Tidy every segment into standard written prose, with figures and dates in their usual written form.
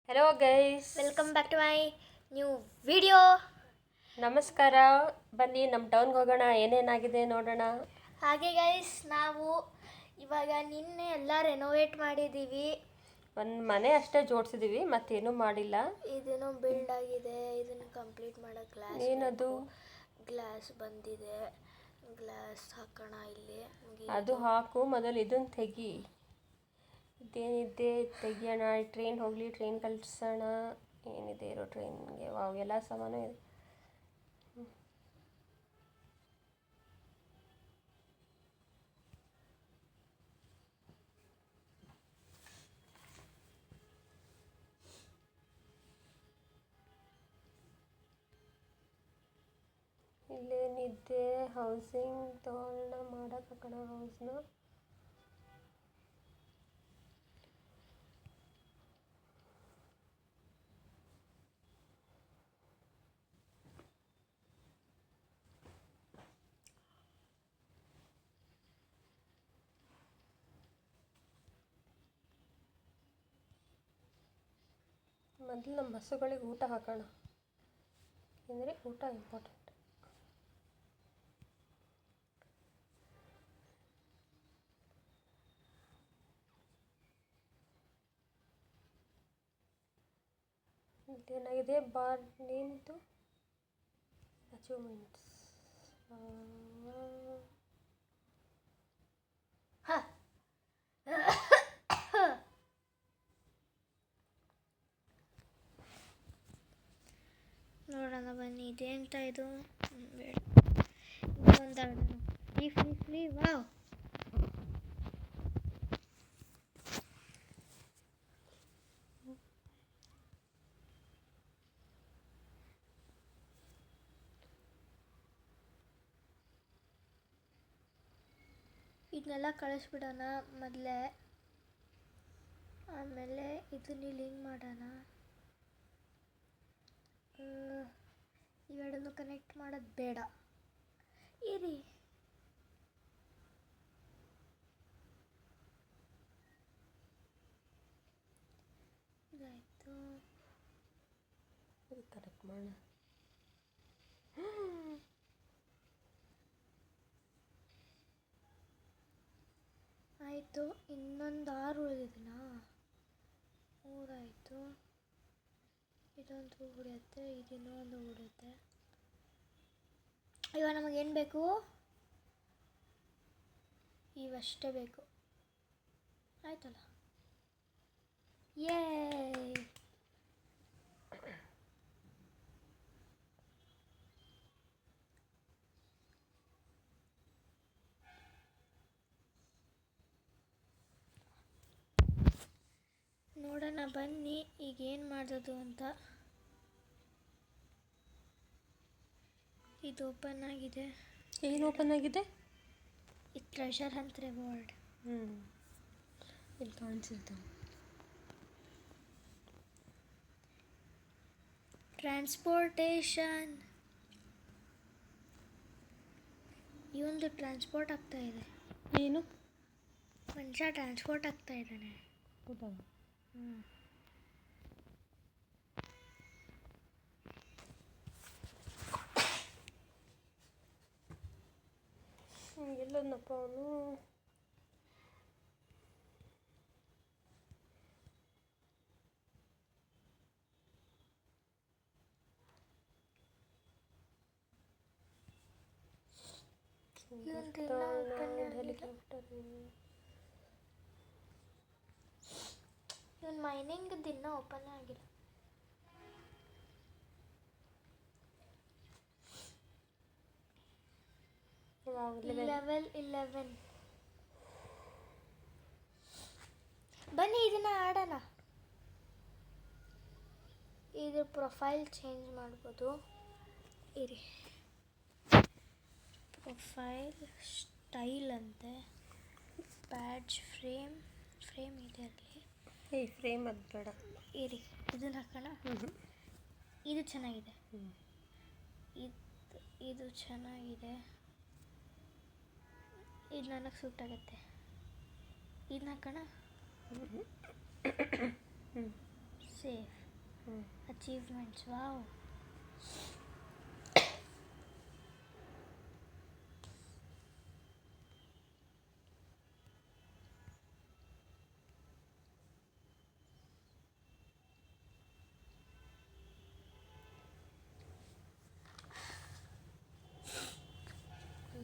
Hello guys, welcome back to my new video. ನಮಸ್ಕಾರ. ಬನ್ನಿ ನಮ್ಮ ಟೌನ್ಗೆ ಹೋಗೋಣ, ಏನೇನಾಗಿದೆ ನೋಡೋಣ. ಹಾಗೆ ಗೈಸ್, ನಾವು ಇವಾಗ ನಿನ್ನೆ ಎಲ್ಲ ರೆನೋವೇಟ್ ಮಾಡಿದ್ದೀವಿ. ಒಂದು ಮನೆ ಅಷ್ಟೇ ಜೋಡಿಸಿದ್ದೀವಿ, ಮತ್ತೇನೂ ಮಾಡಿಲ್ಲ. ಇದನ್ನು ಬಿಲ್ಡ್ ಆಗಿದೆ, ಇದನ್ನು ಕಂಪ್ಲೀಟ್ ಮಾಡೋಕ್ಕೆ ಏನದು ಗ್ಲಾಸ್ ಬಂದಿದೆ. ಗ್ಲಾಸ್ ಹಾಕೋಣ ಇಲ್ಲಿ. ಅದು ಹಾಕು, ಮೊದಲು ಇದನ್ನು ತೆಗಿ. ಇದೇನಿದೆ ತೆಗಿಯೋಣ. ಟ್ರೈನ್ ಹೋಗಲಿ, ಟ್ರೈನ್ ಕಳಿಸೋಣ. ಏನಿದೆ ಇರೋ ಟ್ರೈನ್ಗೆ? ವಾವ್, ಎಲ್ಲ ಸಾಮಾನು ಇದೆ. ಇಲ್ಲೇನಿದೆ? ಹೌಸಿಂಗ್ ತಗೊಳ್ಳೋಣ, ಮಾಡೋಕೆ ಹಾಕೋಣ ಹೌಸ್ನ. ಮೊದಲು ನಮ್ಮ ಹಸುಗಳಿಗೆ ಊಟ ಹಾಕೋಣ, ಅಂದರೆ ಊಟ ಇಂಪಾರ್ಟೆಂಟ್. ಇದೇನಾಗಿದೆ? ಬಾರ್ ಏನಿದು? ಅಚೀವ್ಮೆಂಟ್ಸ್. ನೋಡೋಣ ಬನ್ನಿ, ಇದೇಂತ ಇದು? ಒಂದು ಫ್ರೀ ಫ್ರೀ ಫ್ರೀ. ವಾವ್, ಇದನ್ನೆಲ್ಲ ಕಳಿಸ್ಬಿಡೋಣ ಮೊದಲೇ. ಆಮೇಲೆ ಇದನ್ನ ಲಿಂಕ್ ಮಾಡೋಣ. ಇವೆರಡನ್ನು ಕನೆಕ್ಟ್ ಮಾಡೋದು ಬೇಡ, ಇರಿ. ಇದಾಯಿತು, ಕನೆಕ್ಟ್ ಮಾಡೋಣ. ಆಯಿತು. ಇನ್ನೊಂದು 6 ಉಳಿದಿದೆನಾ? 3 ಆಯಿತು. ಇದೊಂದು ಉಳಿಯುತ್ತೆ, ಇದನ್ನೂ ಒಂದು ಉಳಿಯುತ್ತೆ. ಇವಾಗ ನಮಗೇನು ಬೇಕು? ಇವಷ್ಟೇ ಬೇಕು. ಆಯ್ತಲ್ಲ, ಯೇ. ನೋಡೋಣ ಬನ್ನಿ ಈಗೇನು ಮಾಡೋದು ಅಂತ. ಇದು ಓಪನ್ ಆಗಿದೆ. ಏನು ಓಪನ್ ಆಗಿದೆ? ಈ ಟ್ರೆಷರ್ ಹಂಟ್ ರಿವಾರ್ಡ್. ಇಲ್ಲಿ ಕಾಣಿಸಿದ್ದು ಟ್ರಾನ್ಸ್ಪೋರ್ಟೇಷನ್. ಇವೊಂದು ಟ್ರಾನ್ಸ್ಪೋರ್ಟ್ ಆಗ್ತಾ ಇದೆ. ಏನು? ಮನುಷ್ಯ ಟ್ರಾನ್ಸ್ಪೋರ್ಟ್ ಆಗ್ತಾ ಇದ್ದಾನೆ. ಹೌದಾ? ಎಲ್ಲೋದ್ನಪ್ಪ ಅವನು? ಹೆಲಿಕಾಪ್ಟರ್. ಇವನ್ ಮೈನಿಂಗ್ ದಿನ ಓಪನ್ ಆಗಿಲ್ಲ. ಲೆವೆಲ್ 11. ಬನ್ನಿ ಇದನ್ನ ಆಡೋಣ. ಇದು ಪ್ರೊಫೈಲ್ ಚೇಂಜ್ ಮಾಡ್ಬೋದು. ಇರಿ, ಪ್ರೊಫೈಲ್ ಸ್ಟೈಲ್ ಅಂತೆ. ಬ್ಯಾಡ್ಜ್ ಫ್ರೇಮ್ ಇದೆ ಅಲ್ಲಿ. ಫ್ರೇಮ್ ಅದು ಬೇಡ. ಇರಿ, ಇದನ್ನ ಹಾಕೋಣ. ಇದು ಚೆನ್ನಾಗಿದೆ. ಇದು ಚೆನ್ನಾಗಿದೆ. ಇದು ನನಗೆ ಸೂಟ್ ಆಗುತ್ತೆ. ಇದನ್ನ ಹಾಕೋಣ. Safe achievements wow.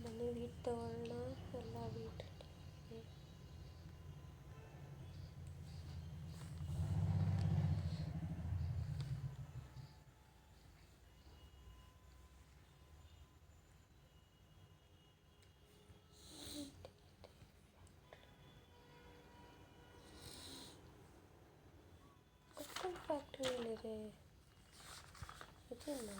ಮನೆ ವೀಟ್ ತಗೊಳ್ಳೋಣ, ಎಲ್ಲ ವೀಟ್. ಕೊಕ್ಕನ್ ಫ್ಯಾಕ್ಟ್ರಿ ಏನಿದೆ ಇದೇನು?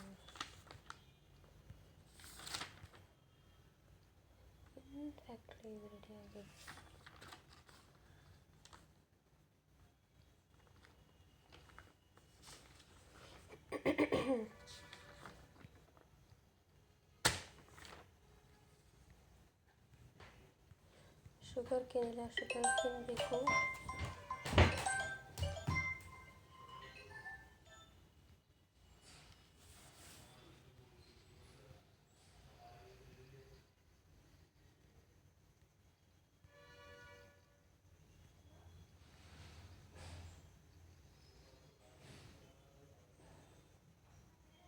ಫ್ಯಾಕ್ಟ್ರಿ ಇದು ರೆಡಿ ಆಗಿದೆ. ಶುಗರ್ ಕೇನ್ ಇಲ್ಲ, ಶುಗರ್ ಕೇನ್ ಬೇಕು.